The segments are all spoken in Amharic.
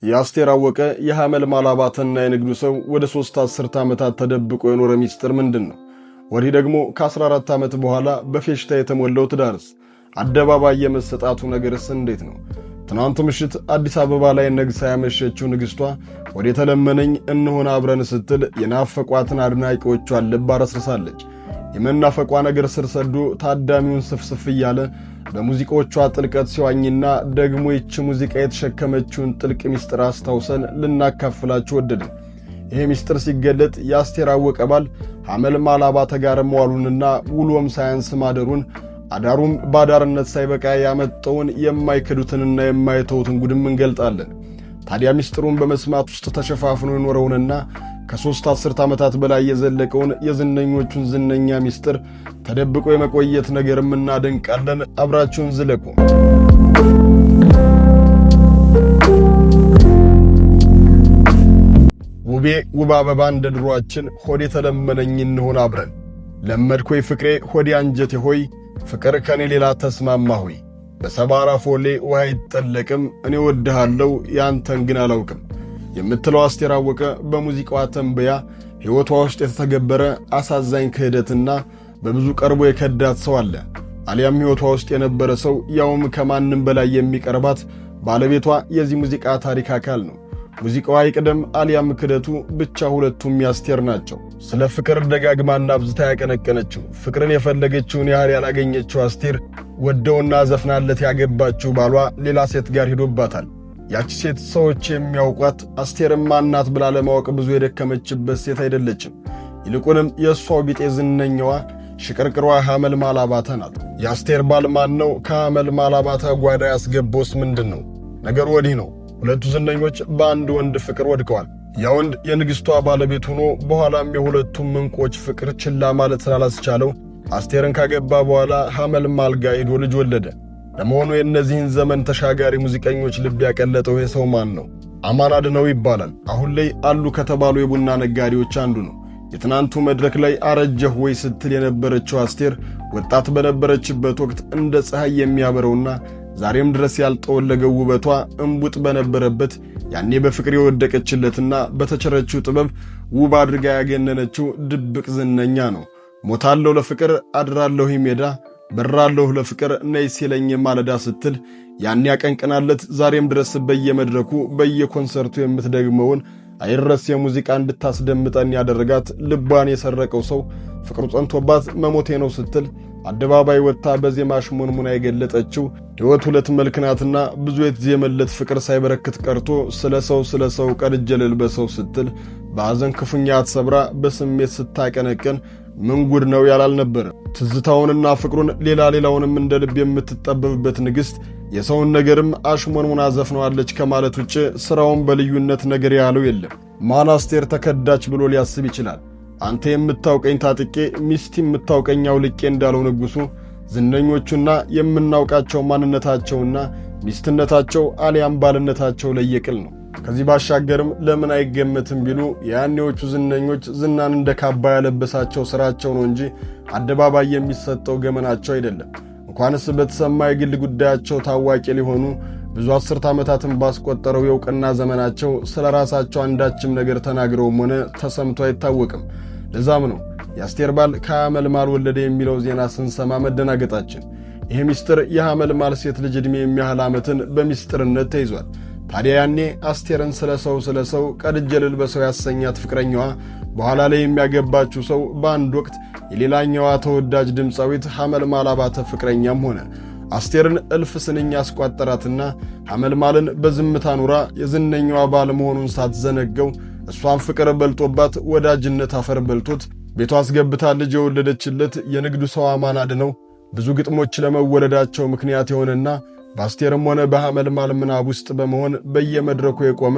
የአስቴር አወቀ የሐመልማል አባተና የንግዱ ሰው ወደ 3 አስርት ዓመታት ተደብቆ የኖረ ሚስጥር ምንድን ነው? ወዲህ ደግሞ ከ14 ዓመት በኋላ በፌሽታ የተሞላው ትዳርስ? አደባባይ የመሰጣቱ ነገርስ እንዴት ነው? ትናንት ምሽት አዲስ አበባ ላይ ነግሳ ያመሸችው ንግሥቷ ወደ ተለመነኝ እንሆን አብረን ስትል የናፈቋትን አድናቂዎቿን ልብ አረስርሳለች። የመናፈቋ ነገር ስር ሰዶ ታዳሚውን ስፍስፍ እያለ በሙዚቃዎቿ ጥልቀት ሲዋኝና ደግሞ ይህች ሙዚቃ የተሸከመችውን ጥልቅ ሚስጥር አስታውሰን ልናካፍላችሁ ወደድን። ይሄ ሚስጥር ሲገለጥ የአስቴር አወቀ ባል ሐመልማል አባተ ጋር መዋሉንና ውሎም ሳያንስ ማደሩን አዳሩም ባዳርነት ሳይበቃ ያመጣውን የማይክዱትንና የማይተውትን ጉድም እንገልጣለን። ታዲያ ሚስጥሩን በመስማት ውስጥ ተሸፋፍኖ የኖረውንና ከ3 አስርት ዓመታት በላይ የዘለቀውን የዝነኞቹን ዝነኛ ሚስጥር ተደብቆ የመቆየት ነገርም እናደንቃለን። አብራችሁን ዝለቁ። ውቤ ውብ አበባ እንደ ድሮአችን ሆዴ ተለመነኝ እንሆን አብረን ለመድኮይ ፍቅሬ ሆዴ አንጀቴ ሆይ ፍቅር ከኔ ሌላ ተስማማ ሆይ በሰባራ ፎሌ ውሃ ይጠለቅም እኔ ወድሃለሁ ያንተን ግን አላውቅም የምትለው አስቴር አወቀ በሙዚቃዋ ተንበያ ሕይወቷ ውስጥ የተተገበረ አሳዛኝ ክህደትና በብዙ ቀርቦ የከዳት ሰው አለ። አሊያም ሕይወቷ ውስጥ የነበረ ሰው ያውም ከማንም በላይ የሚቀርባት ባለቤቷ የዚህ ሙዚቃ ታሪክ አካል ነው። ሙዚቃዋ ይቅደም አሊያም ክደቱ ብቻ ሁለቱም ያስቴር ናቸው። ስለ ፍቅር ደጋግማና አብዝታ ያቀነቀነችው ፍቅርን የፈለገችውን ያህል ያላገኘችው አስቴር ወደውና ዘፍናለት ያገባችው ባሏ ሌላ ሴት ጋር ሄዶባታል። ያቺ ሴት ሰዎች የሚያውቋት አስቴርም ማናት ብላ ለማወቅ ብዙ የደከመችበት ሴት አይደለችም። ይልቁንም የእሷው ቢጤ ዝነኛዋ ሽቅርቅሯ ሐመልማል አባተ ናት። የአስቴር ባል ማን ነው? ከሐመልማል አባተ ጓዳ ያስገባውስ ምንድን ነው? ነገሩ ወዲህ ነው። ሁለቱ ዝነኞች በአንድ ወንድ ፍቅር ወድቀዋል። ያ ወንድ የንግሥቷ ባለቤት ሆኖ በኋላም የሁለቱም እንቆች ፍቅር ችላ ማለት ስላላስቻለው አስቴርን ካገባ በኋላ ሐመልማል ጋር ሄዶ ልጅ ወለደ። ለመሆኑ የእነዚህን ዘመን ተሻጋሪ ሙዚቀኞች ልብ ያቀለጠው የሰው ማን ነው? አማን አድነው ይባላል። አሁን ላይ አሉ ከተባሉ የቡና ነጋዴዎች አንዱ ነው። የትናንቱ መድረክ ላይ አረጀህ ወይ ስትል የነበረችው አስቴር ወጣት በነበረችበት ወቅት እንደ ፀሐይ የሚያበረውና ዛሬም ድረስ ያልጠወለገው ውበቷ እንቡጥ በነበረበት ያኔ በፍቅር የወደቀችለትና በተቸረችው ጥበብ ውብ አድርጋ ያገነነችው ድብቅ ዝነኛ ነው። ሞታለሁ ለፍቅር አድራለሁ ሜዳ በራለሁ ለፍቅር ነይ ሲለኝ ማለዳ ስትል ያኔ ያቀንቅናለት ዛሬም ድረስ በየመድረኩ በየኮንሰርቱ የምትደግመውን አይረስ የሙዚቃ እንድታስደምጠን ያደረጋት ልቧን የሰረቀው ሰው ፍቅሩ ጸንቶባት መሞቴ ነው ስትል አደባባይ ወጥታ በዜማ ሽሞንሙና የገለጠችው ሕይወት ሁለት መልክ ናትና ብዙ የተዜመለት ፍቅር ሳይበረክት ቀርቶ ስለ ሰው ቀድጄ ልልበሰው ስትል በሐዘን ክፉኛ ተሰብራ በስሜት ስታቀነቅን ምን ጉድ ነው ያላል ነበር። ትዝታውንና ፍቅሩን ሌላውንም እንደ ልብ የምትጠበብበት ንግሥት የሰውን ነገርም አሽሞንሙና ዘፍነዋለች ከማለት ውጭ ሥራውን በልዩነት ነገር ያለው የለም። ማን አስቴር ተከዳች ብሎ ሊያስብ ይችላል? አንተ የምታውቀኝ ታጥቄ ሚስት የምታውቀኛው ልቄ እንዳለው ንጉሡ ዝነኞቹና የምናውቃቸው ማንነታቸውና ሚስትነታቸው አሊያም ባልነታቸው ለየቅል ነው። ከዚህ ባሻገርም ለምን አይገመትም ቢሉ የያኔዎቹ ዝነኞች ዝናን እንደ ካባ ያለበሳቸው ሥራቸው ነው እንጂ አደባባይ የሚሰጠው ገመናቸው አይደለም። እንኳንስ በተሰማ የግል ጉዳያቸው ታዋቂ ሊሆኑ ብዙ አስርት ዓመታትን ባስቆጠረው የእውቅና ዘመናቸው ስለ ራሳቸው አንዳችም ነገር ተናግረውም ሆነ ተሰምቶ አይታወቅም። ለዛም ነው የአስቴር ባል ከሐመልማል ወለደ የሚለው ዜና ስንሰማ መደናገጣችን። ይህ ሚስጥር የሐመልማል ሴት ልጅ ዕድሜ የሚያህል ዓመትን በሚስጥርነት ተይዟል። ታዲያ ያኔ አስቴርን ስለ ሰው ቀድጄ ልልበሰው ያሰኛት ፍቅረኛዋ በኋላ ላይ የሚያገባችው ሰው በአንድ ወቅት የሌላኛዋ ተወዳጅ ድምፃዊት ሐመልማል አባተ ፍቅረኛም ሆነ። አስቴርን እልፍ ስንኝ ያስቋጠራትና ሐመልማልን በዝምታ ኑራ የዝነኛዋ ባል መሆኑን ሳትዘነገው እሷን ፍቅር በልጦባት ወዳጅነት አፈር በልቶት ቤቷ አስገብታ ልጅ የወለደችለት የንግዱ ሰው አማን አድነው ብዙ ግጥሞች ለመወለዳቸው ምክንያት የሆነና በአስቴርም ሆነ በሐመልማል ምናብ ውስጥ በመሆን በየመድረኩ የቆመ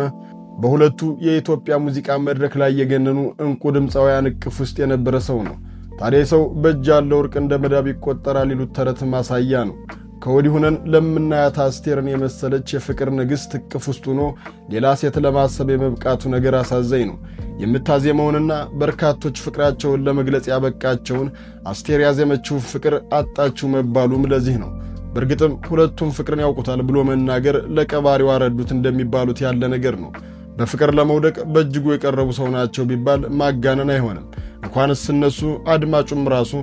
በሁለቱ የኢትዮጵያ ሙዚቃ መድረክ ላይ የገነኑ እንቁ ድምፃውያን እቅፍ ውስጥ የነበረ ሰው ነው። ታዲያ ሰው በእጅ ያለው ወርቅ እንደ መዳብ ይቆጠራል ይሉት ተረት ማሳያ ነው። ከወዲህ ሆነን ለምናያት አስቴርን የመሰለች የፍቅር ንግሥት እቅፍ ውስጥ ሆኖ ሌላ ሴት ለማሰብ የመብቃቱ ነገር አሳዛኝ ነው። የምታዜመውንና በርካቶች ፍቅራቸውን ለመግለጽ ያበቃቸውን አስቴር ያዜመችው ፍቅር አጣችው መባሉም ለዚህ ነው። በእርግጥም ሁለቱም ፍቅርን ያውቁታል ብሎ መናገር ለቀባሪው አረዱት እንደሚባሉት ያለ ነገር ነው። በፍቅር ለመውደቅ በእጅጉ የቀረቡ ሰው ናቸው ቢባል ማጋነን አይሆንም። እንኳንስ እነሱ አድማጩም ራሱ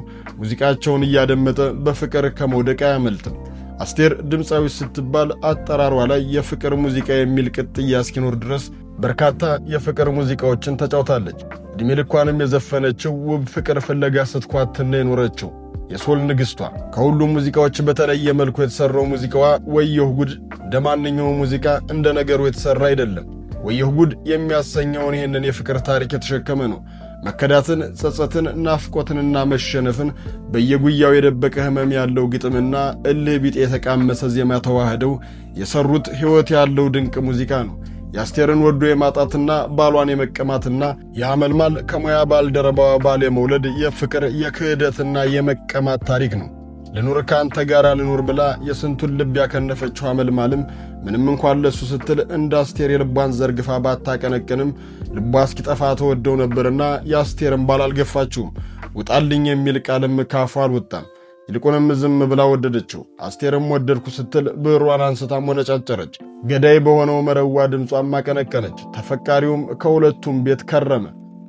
ሙዚቃቸውን እያደመጠ በፍቅር ከመውደቅ አያመልጥም። አስቴር ድምፃዊ ስትባል አጠራሯ ላይ የፍቅር ሙዚቃ የሚል ቅጥያ እስኪኖር ድረስ በርካታ የፍቅር ሙዚቃዎችን ተጫውታለች። ዕድሜ ልኳንም የዘፈነችው ውብ ፍቅር ፍለጋ ስትኳትና የኖረችው የሶል ንግሥቷ። ከሁሉም ሙዚቃዎች በተለየ መልኩ የተሠራው ሙዚቃዋ ወየሁ ጉድ እንደ ማንኛውም ሙዚቃ እንደ ነገሩ የተሠራ አይደለም። ወየሁ ጉድ የሚያሰኘውን ይህንን የፍቅር ታሪክ የተሸከመ ነው። መከዳትን፣ ጸጸትን፣ ናፍቆትንና መሸነፍን በየጉያው የደበቀ ሕመም ያለው ግጥምና እልህ ቢጤ የተቃመሰ ዜማ ተዋህደው የሰሩት ሕይወት ያለው ድንቅ ሙዚቃ ነው። የአስቴርን ወዶ የማጣትና ባሏን የመቀማትና የአመልማል ከሙያ ባልደረባዋ ባል የመውለድ የፍቅር የክህደትና የመቀማት ታሪክ ነው። ልኑር ከአንተ ጋር ልኑር ብላ የስንቱን ልብ ያከነፈችው አመልማልም ምንም እንኳን ለሱ ስትል እንደ አስቴር የልቧን ዘርግፋ ባታቀነቅንም ልቧ እስኪጠፋ ተወደው ነበርና የአስቴርን ባል አልገፋችውም። ውጣልኝ የሚል ቃልም ካፏ አልወጣም። ይልቁንም ዝም ብላ ወደደችው። አስቴርም ወደድኩ ስትል ብዕሯን አንስታም ወነጫጨረች። ገዳይ በሆነው መረዋ ድምጿም አቀነቀነች። ተፈቃሪውም ከሁለቱም ቤት ከረመ።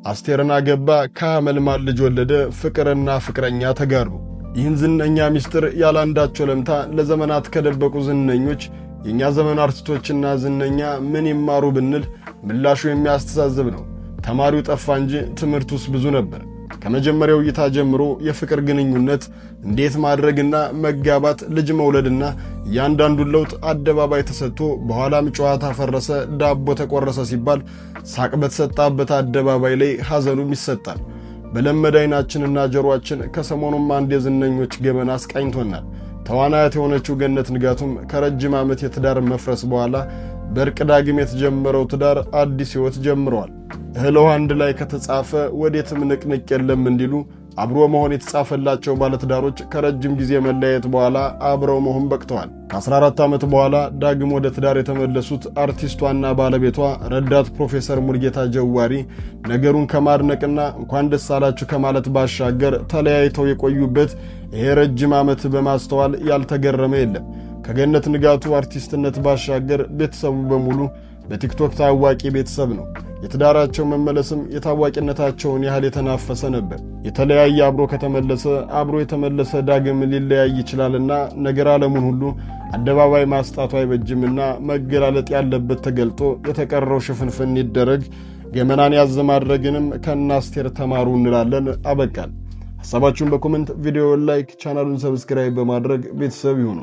አስቴርን አገባ፣ ከአመልማል ልጅ ወለደ። ፍቅርና ፍቅረኛ ተጋሩ። ይህን ዝነኛ ሚስጥር ያላንዳቸው ለምታ ለዘመናት ከደበቁ ዝነኞች የእኛ ዘመን አርቲስቶችና ዝነኛ ምን ይማሩ ብንል ምላሹ የሚያስተዛዝብ ነው። ተማሪው ጠፋ እንጂ ትምህርቱስ ብዙ ነበር። ከመጀመሪያው እይታ ጀምሮ የፍቅር ግንኙነት እንዴት ማድረግና መጋባት፣ ልጅ መውለድና እያንዳንዱን ለውጥ አደባባይ ተሰጥቶ በኋላም ጨዋታ ፈረሰ፣ ዳቦ ተቆረሰ ሲባል ሳቅ በተሰጣበት አደባባይ ላይ ሐዘኑም ይሰጣል። በለመደ ዓይናችንና ጆሮአችን ከሰሞኑም አንድ የዝነኞች ገመና አስቃኝቶናል። ተዋናያት የሆነችው ገነት ንጋቱም ከረጅም ዓመት የትዳር መፍረስ በኋላ በእርቅ ዳግም የተጀመረው ትዳር አዲስ ሕይወት ጀምረዋል። እህል ውሃ አንድ ላይ ከተጻፈ ወዴትም ንቅንቅ የለም እንዲሉ አብሮ መሆን የተጻፈላቸው ባለትዳሮች ከረጅም ጊዜ መለያየት በኋላ አብረው መሆን በቅተዋል። ከ14 ዓመት በኋላ ዳግም ወደ ትዳር የተመለሱት አርቲስቷና ባለቤቷ ረዳት ፕሮፌሰር ሙልጌታ ጀዋሪ ነገሩን ከማድነቅና እንኳን ደስ አላችሁ ከማለት ባሻገር ተለያይተው የቆዩበት ይሄ ረጅም ዓመት በማስተዋል ያልተገረመ የለም። ከገነት ንጋቱ አርቲስትነት ባሻገር ቤተሰቡ በሙሉ በቲክቶክ ታዋቂ ቤተሰብ ነው። የትዳራቸው መመለስም የታዋቂነታቸውን ያህል የተናፈሰ ነበር። የተለያየ አብሮ ከተመለሰ አብሮ የተመለሰ ዳግም ሊለያይ ይችላልና ነገር ዓለሙን ሁሉ አደባባይ ማስጣቱ አይበጅምና መገላለጥ ያለበት ተገልጦ የተቀረው ሽፍንፍን ይደረግ። ገመናን ያዘ ማድረግንም ከናስቴር ተማሩ እንላለን። አበቃን። ሐሳባችሁን በኮሜንት ቪዲዮውን ላይክ፣ ቻናሉን ሰብስክራይብ በማድረግ ቤተሰብ ይሁኑ።